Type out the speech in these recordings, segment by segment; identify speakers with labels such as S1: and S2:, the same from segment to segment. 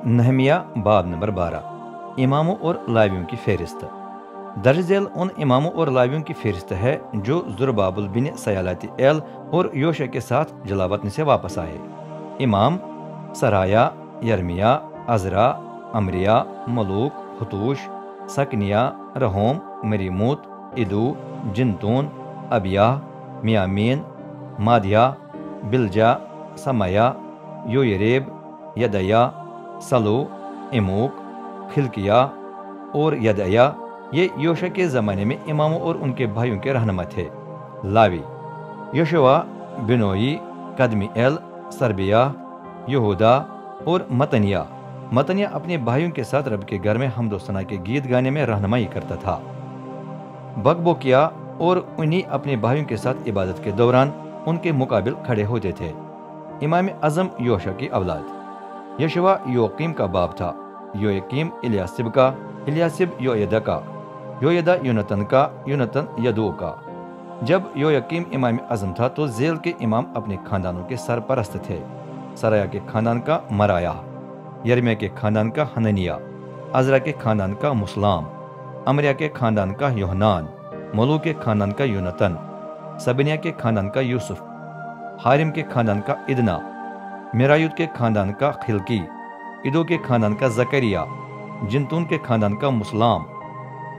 S1: نہمیہ باب نمبر 12 اماموں اور لاویوں کی فہرست۔ درج ذیل ان اماموں اور لاویوں کی فہرست ہے جو زربابل بن سیالاتی ایل اور یوشع کے ساتھ جلاوطن سے واپس آئے۔ امام سرایا، یرمیا، عزرا، امریا، ملوک، حتوش، سکنیا، رہوم، مریموت، ادو، جنتون، ابیاہ، میامین، مادیا، بلجا، سمایا، یویریب، یدیا، سلو، اموک، خلقیہ اور یدعیا۔ یہ یوشع کے زمانے میں اماموں اور ان کے بھائیوں کے رہنما تھے۔ لاوی: یشوع، بنوئی، قدمی ایل، سربیہ، یہودا اور متنیہ۔ متنیہ اپنے بھائیوں کے ساتھ رب کے گھر میں حمد و ثنا کے گیت گانے میں رہنمائی کرتا تھا۔ بکبوکیا اور انہی اپنے بھائیوں کے ساتھ عبادت کے دوران ان کے مقابل کھڑے ہوتے تھے۔ امام اعظم یوشع کی اولاد: یشوع یوقیم کا باپ تھا، یویقیم الیاسب کا، الیاسب یویدا کا، یویدا یونتن کا، یونتن یدو کا۔ جب یویقیم امام اعظم تھا تو ذیل کے امام اپنے خاندانوں کے سرپرست تھے۔ سرایا کے خاندان کا مرایا، یرمیا کے خاندان کا حننیہ، عزرا کے خاندان کا مسلام، امریا کے خاندان کا یوحنان، ملوک کے خاندان کا یونتن، سبنیا کے خاندان کا یوسف، حارم کے خاندان کا ادنا، میرایوت کے خاندان کا خلقی، ادو کے خاندان کا زکریا، جنتون کے خاندان کا مسلام،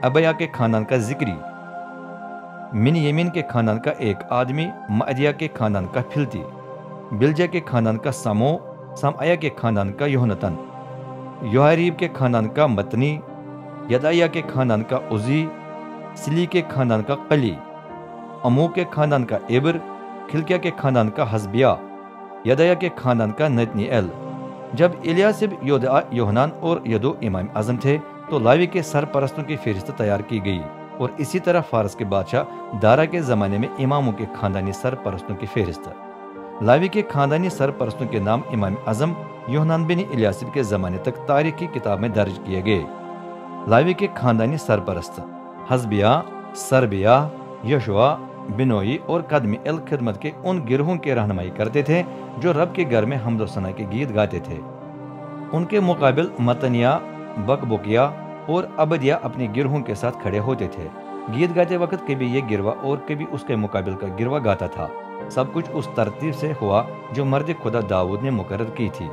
S1: ابیا کے خاندان کا ذکری، من یمین کے خاندان کا ایک آدمی، معدیہ کے خاندان کا پھلتی، بلجا کے خاندان کا سمو، سمعیا کے خاندان کا یوہنتن، یوحریب کے خاندان کا متنی، یدعیا کے خاندان کا عزی، سلی کے خاندان کا قلی، امو کے خاندان کا عبر، خلقیہ کے خاندان کا حزبیہ، یدعیا کے خاندان کا نتنی ایل۔ جب الیاسب، یودعا، یوحنان اور یدو امام اعظم تھے تو لاوی کے سرپرستوں کی فہرست تیار کی گئی، اور اسی طرح فارس کے بادشاہ دارا کے زمانے میں اماموں کے خاندانی سرپرستوں کی فہرست۔ لاوی کے خاندانی سرپرستوں کے نام امام اعظم یوحنان بن الیاسب کے زمانے تک تاریخ کی کتاب میں درج کیے گئے۔ لاوی کے خاندانی سرپرست حزبیہ، سربیہ، یشوع، بنوئی اور قدمی ایل خدمت کے ان گروہوں کی رہنمائی کرتے تھے جو رب کے گھر میں حمد و ثنا کے گیت گاتے تھے۔ ان کے مقابل متنیہ، بکبوکیا اور عبدیہ اپنے گروہوں کے ساتھ کھڑے ہوتے تھے۔ گیت گاتے وقت کبھی یہ گروہ اور کبھی اس کے مقابل کا گروہ گاتا تھا۔ سب کچھ اس ترتیب سے ہوا جو مرد خدا داؤد نے مقرر کی تھی۔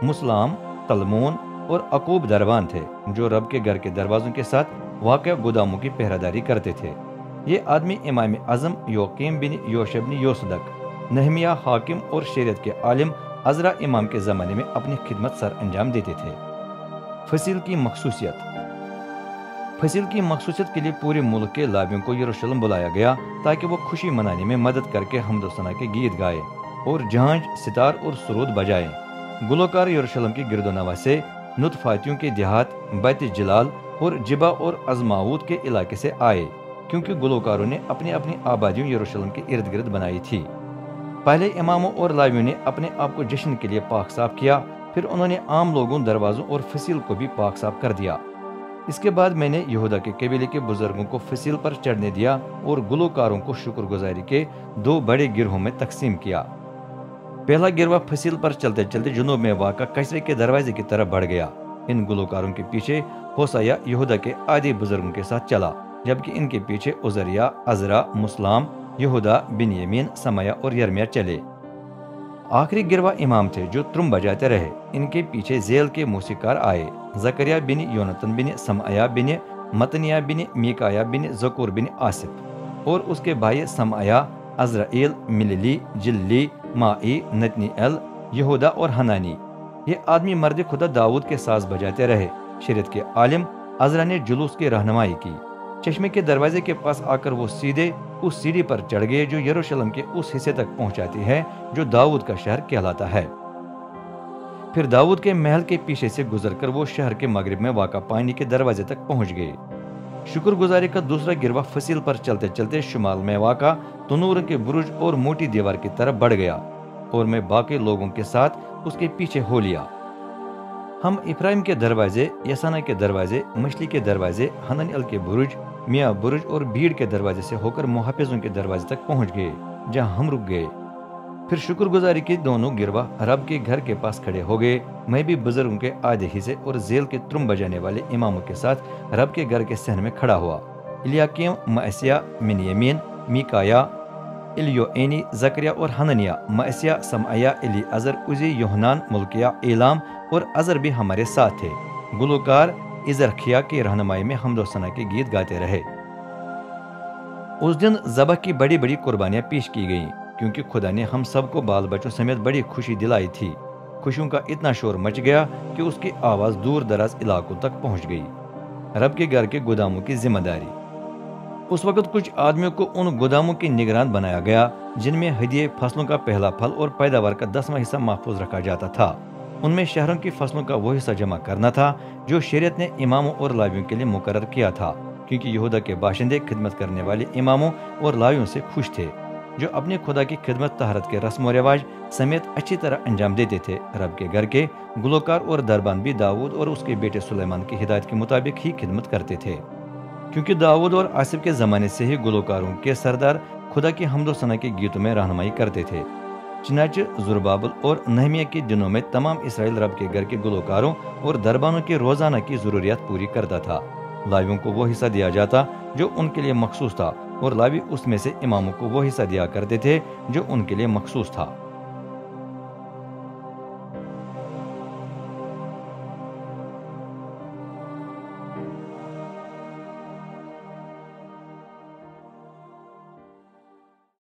S1: مسلام، تلمون اور عقوب دربان تھے جو رب کے گھر کے دروازوں کے ساتھ واقع گوداموں کی پہراداری کرتے تھے۔ یہ آدمی امام اعظم یوقیم بن یوشع بن یوصدق، نہمیہ حاکم اور شریعت کے عالم، عزرا امام کے زمانے میں اپنی خدمت سر انجام دیتے تھے۔ فصیل کی مخصوصیت: فصیل کی مخصوصیت کے لیے پورے ملک کے لاویوں کو یروشلم بلایا گیا تاکہ وہ خوشی منانے میں مدد کر کے حمد و ثنا کے گیت گائے اور جھانج، ستار اور سرود بجائیں۔ گلوکار یروشلم کی گرد و نواح سے، نطفاتیوں کے دیہات، بیت جلال اور جبا اور ازماوت کے علاقے سے آئے، کیونکہ گلوکاروں نے اپنی اپنی آبادیوں یروشلم کے ارد گرد بنائی تھی۔ پہلے اماموں اور لاویوں نے اپنے آپ کو جشن کے لیے پاک صاف کیا، پھر انہوں نے عام لوگوں، دروازوں اور فصیل کو بھی پاک صاف کر دیا۔ اس کے بعد میں نے یہودا کے قبیلے کے بزرگوں کو فصیل پر چڑھنے دیا اور گلوکاروں کو شکر گزاری کے دو بڑے گروہوں میں تقسیم کیا۔ پہلا گروہ فصیل پر چلتے چلتے جنوب میں واقع کچرے کے دروازے کی طرف بڑھ گیا۔ ان گلوکاروں کے پیچھے ہوسایا یہودا کے آدھی بزرگوں کے ساتھ چلا، جبکہ ان کے پیچھے عزریہ، عزرا، مسلام، یہودا، بنیامین، سمایا اور یرمیا چلے۔ آخری گروہ امام تھے جو ترم بجاتے رہے۔ ان کے پیچھے ذیل کے موسیقار آئے: زکریا بن یونتن بن سمعیا بن متنیہ بن میکایا بن زکور بن آصف، اور اس کے بھائی سمعیا، عزرائیل، مللی، جلی، مائی، نتنی ایل، یہودا اور حنانی۔ یہ آدمی مرد خدا داؤد کے ساز بجاتے رہے۔ شریعت کے عالم عزرا نے جلوس کی رہنمائی کی۔ چشمے کے دروازے کے پاس آ کر وہ سیدھے اس سیڑھی پر چڑھ گئے جو یروشلم کے اس حصے تک پہنچاتی ہے جو داؤد کا شہر کہلاتا ہے۔ پھر داؤد کے محل کے پیچھے سے گزر کر وہ شہر کے مغرب میں واقع پانی کے دروازے تک پہنچ گئے۔ شکر گزاری کا دوسرا گروہ فصیل پر چلتے چلتے شمال میں واقع تنور کے برج اور موٹی دیوار کی طرف بڑھ گیا، اور میں باقی لوگوں کے ساتھ اس کے پیچھے ہو لیا۔ ہم افرایم کے دروازے، یسانا کے دروازے، مشلی کے دروازے، حننیل کے برج، میاں برج اور بھیڑ کے دروازے سے ہو کر محافظوں کے دروازے تک پہنچ گئے، جہاں ہم رک گئے۔ پھر شکر گزاری کے دونوں گروہ رب کے گھر کے پاس کھڑے ہو گئے۔ میں بھی بزرگوں کے آدھے حصے اور ذیل کے ترم بجانے والے اماموں کے ساتھ رب کے گھر کے صحن میں کھڑا ہوا۔ الیاکیم، مأسیہ، منیمین، میکایا، الیوئینی، زکریا اور حننیہ، مأسیہ، سمعیہ، الی عزر، عزی، یوحنان، ملکیہ، ایلام اور عزر بھی ہمارے ساتھ تھے۔ گلوکار ازرخیا کی رہنمائی میں حمد و ثنا کے گیت گاتے رہے۔ اس دن ذبح کی بڑی بڑی قربانیاں پیش کی گئیں، کیونکہ خدا نے ہم سب کو بال بچوں سمیت بڑی خوشی دلائی تھی۔ خوشیوں کا اتنا شور مچ گیا کہ اس کی آواز دور دراز علاقوں تک پہنچ گئی۔ رب کے گھر کے گوداموں کی ذمہ داری۔ اس وقت کچھ آدمیوں کو ان گوداموں کی نگران بنایا گیا جن میں ہدیے، فصلوں کا پہلا پھل اور پیداوار کا 10واں حصہ محفوظ رکھا جاتا تھا۔ ان میں شہروں کی فصلوں کا وہ حصہ جمع کرنا تھا جو شریعت نے اماموں اور لاویوں کے لیے مقرر کیا تھا، کیونکہ یہودا کے باشندے خدمت کرنے والے اماموں اور لاویوں سے خوش تھے، جو اپنے خدا کی خدمت طہارت کے رسم و رواج سمیت اچھی طرح انجام دیتے تھے۔ رب کے گھر کے گلوکار اور دربان بھی داؤد اور اس کے بیٹے سلیمان کی ہدایت کے مطابق ہی خدمت کرتے تھے، کیونکہ داؤد اور آصف کے زمانے سے ہی گلوکاروں کے سردار خدا کی حمد و ثنا کے گیتوں میں رہنمائی کرتے تھے۔ چنانچہ زربابل اور نہمیہ کے دنوں میں تمام اسرائیل رب کے گھر کے گلوکاروں اور دربانوں کی روزانہ کی ضروریات پوری کرتا تھا۔ لاویوں کو وہ حصہ دیا جاتا جو ان کے لیے مخصوص تھا، اور لاوی اس میں سے اماموں کو وہ حصہ دیا کرتے تھے جو ان کے لیے مخصوص تھا۔